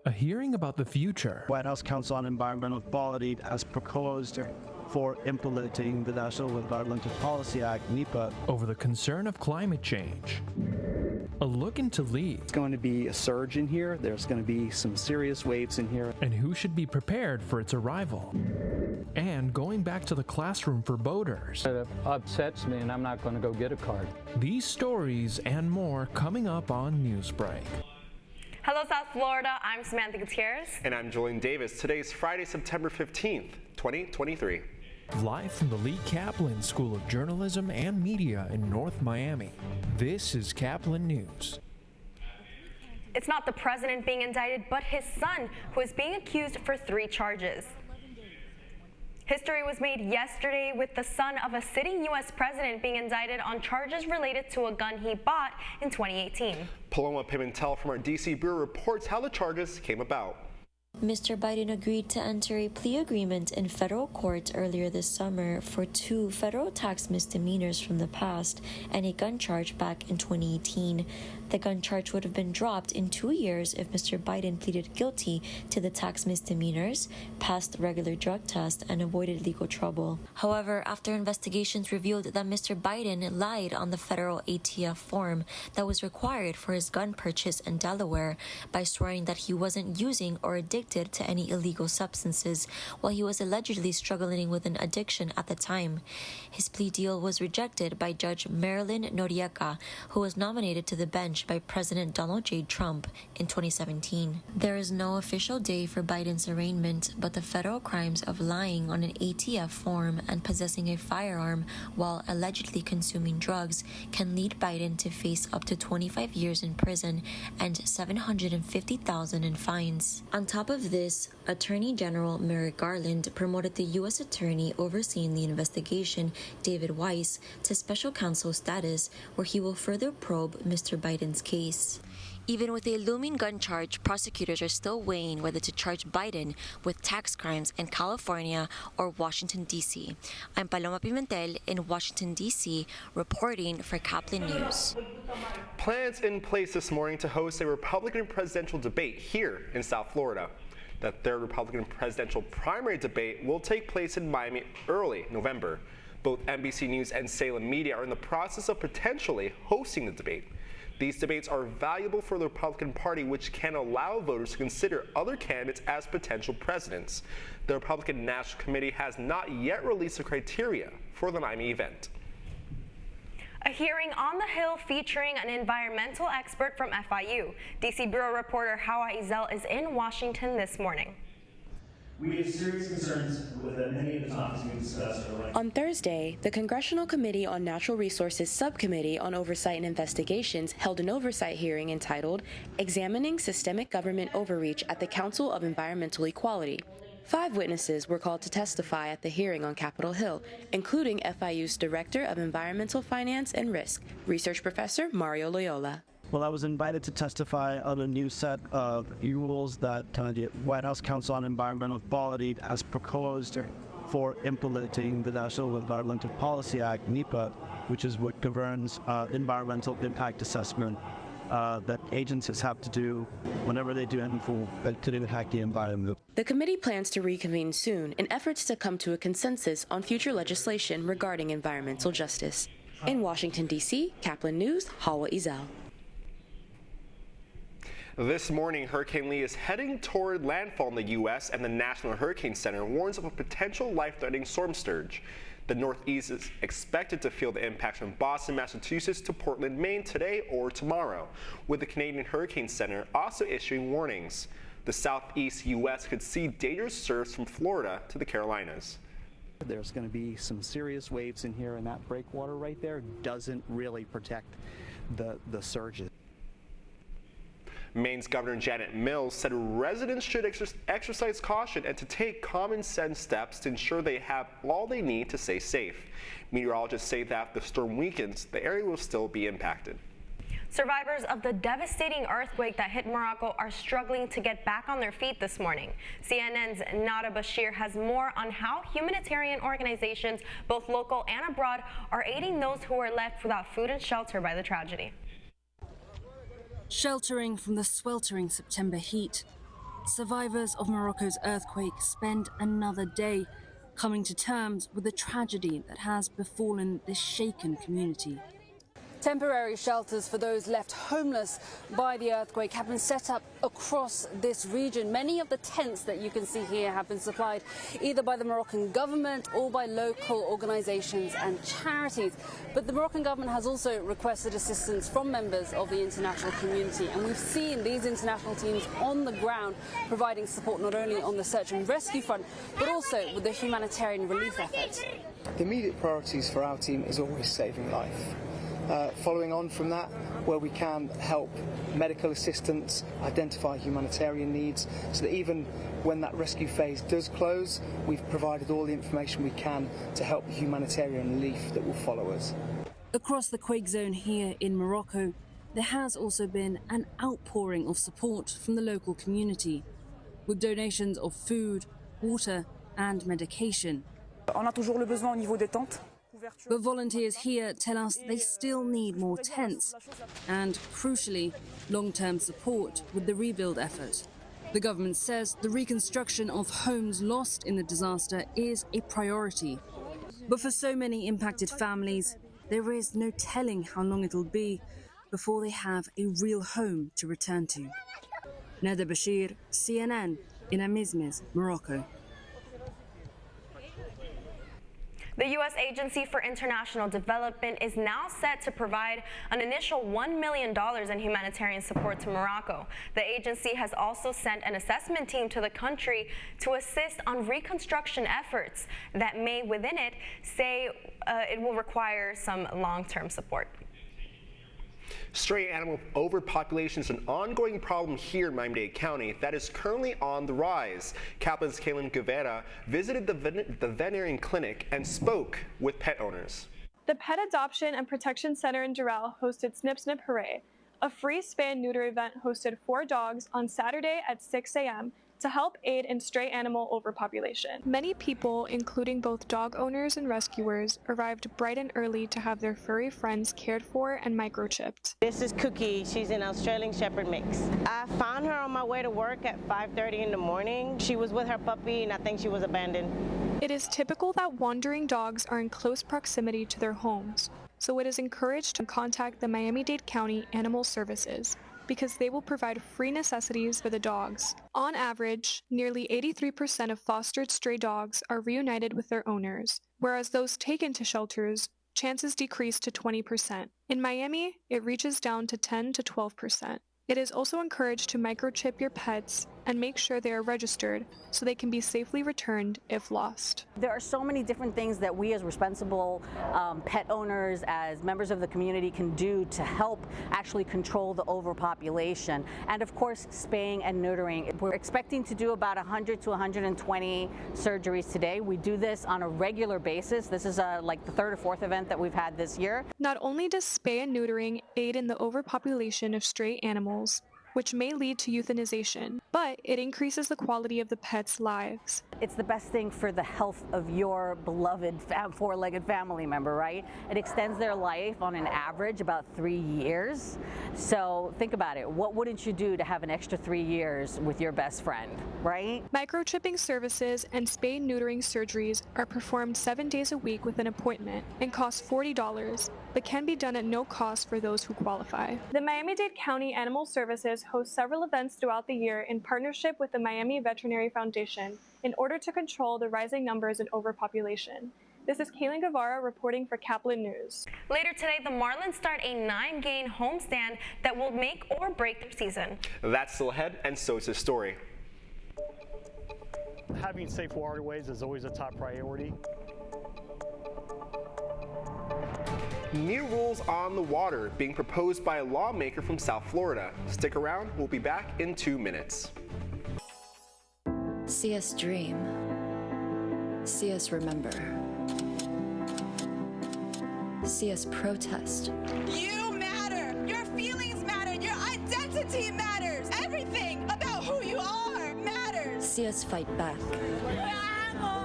A hearing about the future. White House Council on Environmental Quality has proposed for implementing the National Environmental Policy Act, NEPA. Over the concern of climate change. A look into Lee. It's going to be a surge in here. There's going to be some serious waves in here. And who should be prepared for its arrival. And going back to the classroom for boaters. It upsets me, and I'm not going to go get a card. These stories and more coming up on Newsbreak. Hello, South Florida. I'm Samantha Gutierrez. And I'm Julian Davis. Today is Friday, September 15th, 2023. Live from the Lee Caplin School of Journalism and Media in North Miami, this is Caplin News. It's not the president being indicted, but his son, who is being accused for 3 charges. History was made yesterday with the son of a sitting U.S. president being indicted on charges related to a gun he bought in 2018. Paloma Pimentel from our D.C. Bureau reports how the charges came about. Mr. Biden agreed to enter a plea agreement in federal court earlier this summer for 2 federal tax misdemeanors from the past and a gun charge back in 2018. The gun charge would have been dropped in 2 years if Mr. Biden pleaded guilty to the tax misdemeanors, passed regular drug tests, and avoided legal trouble. However, after investigations revealed that Mr. Biden lied on the federal ATF form that was required for his gun purchase in Delaware by swearing that he wasn't using or addicted to any illegal substances while he was allegedly struggling with an addiction at the time. His plea deal was rejected by Judge Marilyn Noriega, who was nominated to the bench by President Donald J. Trump in 2017. There is no official day for Biden's arraignment, but the federal crimes of lying on an ATF form and possessing a firearm while allegedly consuming drugs can lead Biden to face up to 25 years in prison and $750,000 in fines. On top of this, Attorney General Merrick Garland promoted the U.S. Attorney overseeing the investigation, David Weiss, to special counsel status, where he will further probe Mr. Biden's case. Even with a looming gun charge, prosecutors are still weighing whether to charge Biden with tax crimes in California or Washington, D.C. I'm Paloma Pimentel in Washington, D.C., reporting for Caplin News. Plans in place this morning to host a Republican presidential debate here in South Florida. The third Republican presidential primary debate will take place in Miami early November. Both NBC News and Salem Media are in the process of potentially hosting the debate. These debates are valuable for the Republican Party, which can allow voters to consider other candidates as potential presidents. The Republican National Committee has not yet released the criteria for the Miami event. A hearing on the Hill featuring an environmental expert from FIU. DC Bureau reporter Hawa Izel is in Washington this morning. We have serious concerns with many of the topics we discussed. On Thursday, the Congressional Committee on Natural Resources Subcommittee on Oversight and Investigations held an oversight hearing entitled Examining Systemic Government Overreach at the Council of Environmental Equality. 5 witnesses were called to testify at the hearing on Capitol Hill, including FIU's Director of Environmental Finance and Risk, Research Professor Mario Loyola. Well, I was invited to testify on a new set of rules that the White House Council on Environmental Quality has proposed for implementing the National Environmental Policy Act, NEPA, which is what governs environmental impact assessment that agencies have to do whenever they do anything to impact the environment. The committee plans to reconvene soon in efforts to come to a consensus on future legislation regarding environmental justice. In Washington, D.C., Caplin News, Hawa Izel. This morning, Hurricane Lee is heading toward landfall in the U.S., and the National Hurricane Center warns of a potential life-threatening storm surge. The Northeast is expected to feel the impacts from Boston, Massachusetts to Portland, Maine today or tomorrow, with the Canadian Hurricane Center also issuing warnings. The Southeast U.S. could see dangerous surges from Florida to the Carolinas. There's going to be some serious waves in here, and that breakwater right there doesn't really protect the surges. Maine's Governor Janet Mills said residents should exercise caution and to take common sense steps to ensure they have all they need to stay safe. Meteorologists say that if the storm weakens, the area will still be impacted. Survivors of the devastating earthquake that hit Morocco are struggling to get back on their feet this morning. CNN's Nada Bashir has more on how humanitarian organizations, both local and abroad, are aiding those who are left without food and shelter by the tragedy. Sheltering from the sweltering September heat, survivors of Morocco's earthquake spend another day coming to terms with the tragedy that has befallen this shaken community. Temporary shelters for those left homeless by the earthquake have been set up across this region. Many of the tents that you can see here have been supplied either by the Moroccan government or by local organizations and charities. But the Moroccan government has also requested assistance from members of the international community. And we've seen these international teams on the ground providing support not only on the search and rescue front, but also with the humanitarian relief efforts. The immediate priorities for our team is always saving life. Following on from that, where we can help medical assistance, identify humanitarian needs, so that even when that rescue phase does close, we've provided all the information we can to help the humanitarian relief that will follow us. Across the quake zone here in Morocco, there has also been an outpouring of support from the local community, with donations of food, water and medication. On a toujours le besoin au niveau des tentes. But volunteers here tell us they still need more tents and, crucially, long-term support with the rebuild effort. The government says the reconstruction of homes lost in the disaster is a priority. But for so many impacted families, there is no telling how long it'll be before they have a real home to return to. Nada Bashir, CNN, in Amizmiz, Morocco. The U.S. Agency for International Development is now set to provide an initial $1 million in humanitarian support to Morocco. The agency has also sent an assessment team to the country to assist on reconstruction efforts that may, within it, say it will require some long-term support. Stray animal overpopulation is an ongoing problem here in Miami-Dade County that is currently on the rise. Caplin's Caplin Guevara visited the veterinarian clinic and spoke with pet owners. The Pet Adoption and Protection Center in Doral hosted Snip Snip Hooray, a free spay-and-neuter event hosted 4 dogs on Saturday at 6 a.m. to help aid in stray animal overpopulation. Many people, including both dog owners and rescuers, arrived bright and early to have their furry friends cared for and microchipped. This is Cookie. She's an Australian Shepherd mix. I found her on my way to work at 5:30 in the morning. She was with her puppy and I think she was abandoned. It is typical that wandering dogs are in close proximity to their homes, so it is encouraged to contact the Miami-Dade County Animal Services, because they will provide free necessities for the dogs. On average, nearly 83% of fostered stray dogs are reunited with their owners, whereas those taken to shelters, chances decrease to 20%. In Miami, it reaches down to 10 to 12%. It is also encouraged to microchip your pets and make sure they are registered so they can be safely returned if lost. There are so many different things that we as responsible pet owners, as members of the community can do to help actually control the overpopulation. And of course, spaying and neutering. We're expecting to do about 100 to 120 surgeries today. We do this on a regular basis. This is like the 3rd or 4th event that we've had this year. Not only does spay and neutering aid in the overpopulation of stray animals, which may lead to euthanization, but it increases the quality of the pets' lives. It's the best thing for the health of your beloved 4-legged family member, right? It extends their life on an average about 3 years. So think about it. What wouldn't you do to have an extra 3 years with your best friend, right? Microchipping services and spay-neutering surgeries are performed 7 days a week with an appointment and cost $40, but can be done at no cost for those who qualify. The Miami-Dade County Animal Services hosts several events throughout the year in partnership with the Miami Veterinary Foundation in order to control the rising numbers in overpopulation. This is Caplin Guevara reporting for Caplin News. Later today, the Marlins start a 9-game homestand that will make or break their season. That's still ahead, and so is this story. Having safe waterways is always a top priority. New rules on the water being proposed by a lawmaker from South Florida. Stick around, we'll be back in 2 minutes. See us dream. See us remember. See us protest. You matter. Your feelings matter. Your identity matters. Everything about who you are matters. See us fight back.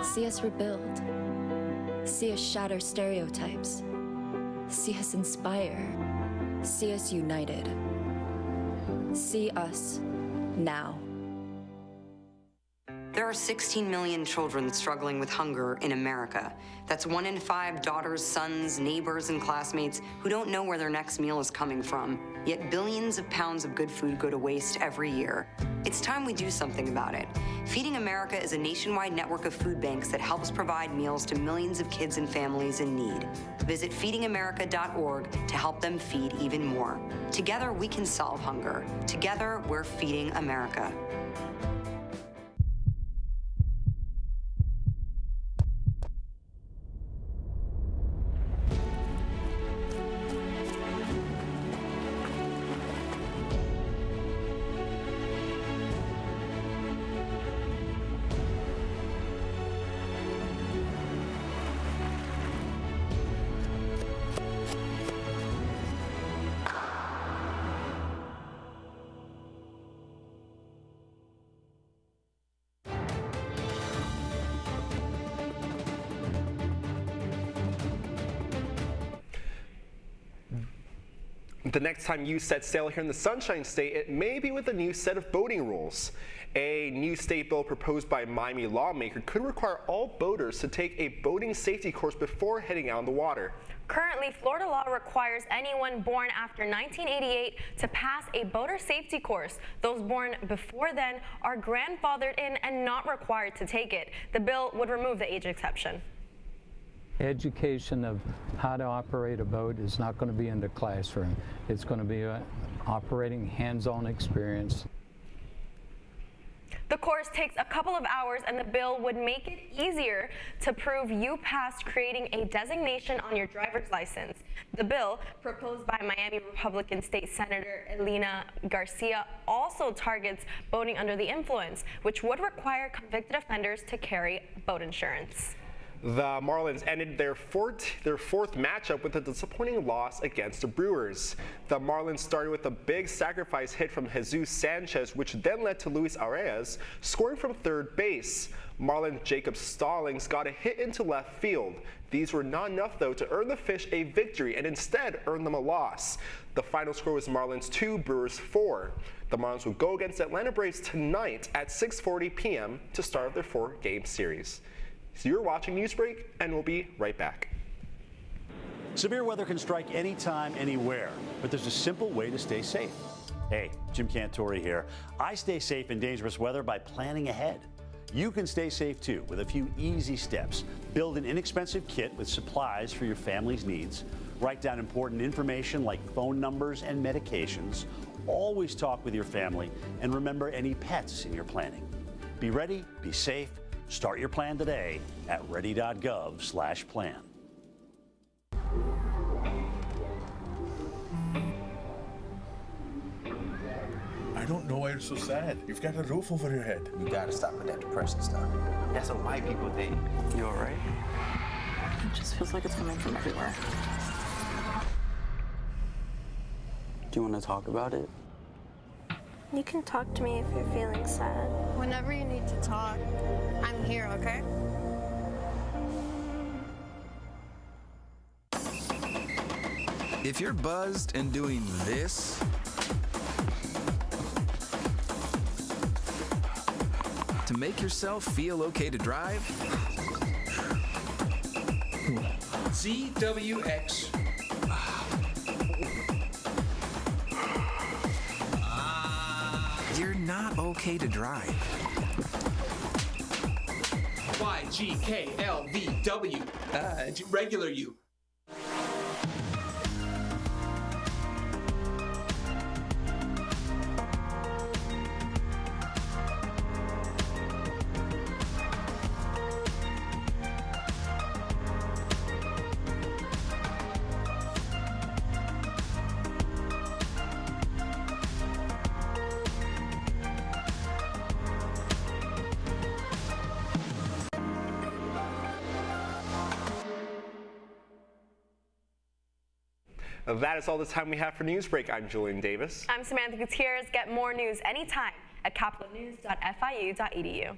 See us rebuild. See us shatter stereotypes. See us inspire. See us united. See us now. There are 16 million children struggling with hunger in America. That's 1 in 5 daughters, sons, neighbors, and classmates who don't know where their next meal is coming from. Yet billions of pounds of good food go to waste every year. It's time we do something about it. Feeding America is a nationwide network of food banks that helps provide meals to millions of kids and families in need. Visit feedingamerica.org to help them feed even more. Together, we can solve hunger. Together, we're feeding America. The next time you set sail here in the Sunshine State, it may be with a new set of boating rules. A new state bill proposed by Miami lawmaker could require all boaters to take a boating safety course before heading out on the water. Currently, Florida law requires anyone born after 1988 to pass a boater safety course. Those born before then are grandfathered in and not required to take it. The bill would remove the age exception. Education of how to operate a boat is not going to be in the classroom. It's going to be an operating hands-on experience. The course takes a couple of hours, and the bill would make it easier to prove you passed, creating a designation on your driver's license. The bill, proposed by Miami Republican State Senator Elena Garcia, also targets boating under the influence, which would require convicted offenders to carry boat insurance. The Marlins ended their fourth matchup with a disappointing loss against the Brewers. The Marlins started with a big sacrifice hit from Jesus Sanchez, which then led to Luis Arias scoring from third base. Marlins Jacob Stallings got a hit into left field. These were not enough, though, to earn the Fish a victory and instead earn them a loss. The final score was Marlins 2, Brewers 4. The Marlins will go against Atlanta Braves tonight at 6:40 p.m. to start their 4-game series. So you're watching Newsbreak, and we'll be right back. Severe weather can strike anytime, anywhere, but there's a simple way to stay safe. Hey, Jim Cantori here. I stay safe in dangerous weather by planning ahead. You can stay safe too with a few easy steps. Build an inexpensive kit with supplies for your family's needs. Write down important information like phone numbers and medications. Always talk with your family, and remember any pets in your planning. Be ready, be safe. Start your plan today at ready.gov/plan. I don't know why you're so sad. You've got a roof over your head. You gotta stop with that depression stuff. That's what white people think. You all right? It just feels like it's coming from everywhere. Do you want to talk about it? You can talk to me if you're feeling sad. Whenever you need to talk, I'm here, okay? If you're buzzed and doing this, to make yourself feel okay to drive, ZWX. you're not okay to drive. YGKLVW. Regular you. That is all the time we have for Newsbreak. I'm Julian Davis. I'm Samantha Gutierrez. Get more news anytime at caplinnews.fiu.edu.